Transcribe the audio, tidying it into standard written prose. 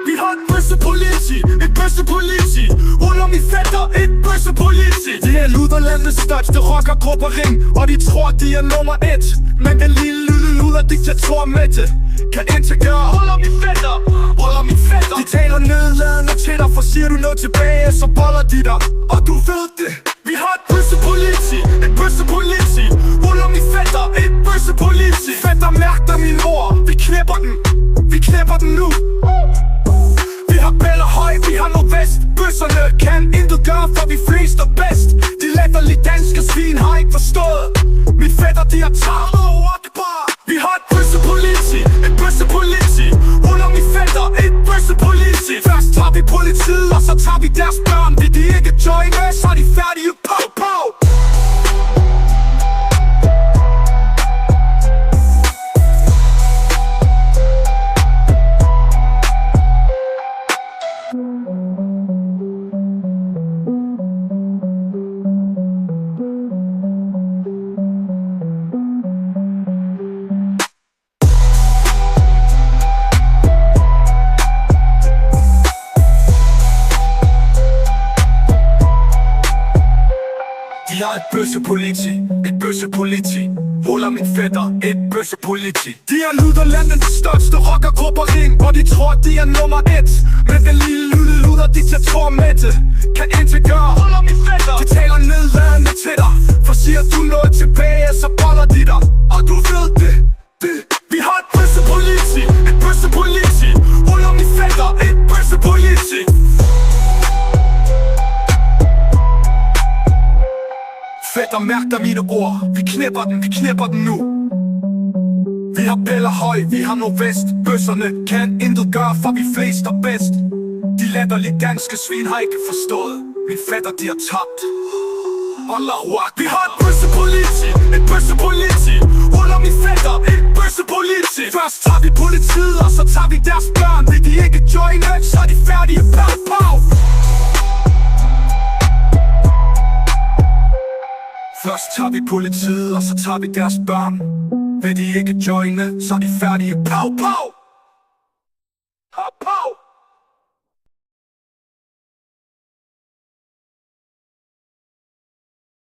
Vi har et bøssepoliti, et bøssepoliti. Ruller min fætter, et bøssepoliti. De er luderlandets største rockergruppering, og de tror de er nummer 1. Men den lille luder diktator Mette kan intet gøre. Ruller min fætter, ruller min fætter. De taler nedladende til dig, for siger du noget tilbage, så boller de dig, og du ved det. Vi har et bøssepoliti, et bøssepoliti. Ruller min fætter, et bøssepoliti. Fætter mærker mine ord, vi knæpper den, vi knæpper den nu. Vi har Bellahøj, vi har Nordvest. Bøsserne kan intet gøre, for vi flest er bedst. De latterlige danske svin har ikke forstået. Min fætter, de har taget over. Vi har et bøssepoliti, et bøssepoliti. Ruller min fætter, et bøssepoliti. Først tager vi politiet, og så tager vi deres børn. Vil de ikke joine, så er de færdige. Pow, pow. Vi har et bøssepoliti, et bøssepoliti. Ruller min fætter, et bøssepoliti. De er luderlandets største rockergruppering, og de tror de er nummer 1. Men den lille luder diktator Mette kan intet gøre. Ruller min fætter. De taler nedladende til dig, for siger du noget tilbage, så boller de dig, og du ved det. Vi har et bøssepoliti, et bøssepoliti. Ruller min fætter, et bøssepoliti. Fætter mærker mine ord, vi knæpper den nu. Vi har Bellahøj, vi har Nordvest. Bøsserne kan intet gøre, for vi flest er bedst. De latterlige danske svin har ikke forstået. Min fætter, de har tabt. Allahu Akbar. Vi har et bøssepoliti, et bøssepoliti. Ruller min fætter, et bøssepoliti. Først tager vi politiet, og så tager vi deres børn. Vil de ikke joine, så er de færdige. Pow, pow. Først tager vi politiet, og så tager vi deres børn. Vil de ikke joine, så er de færdige. Pow, pow.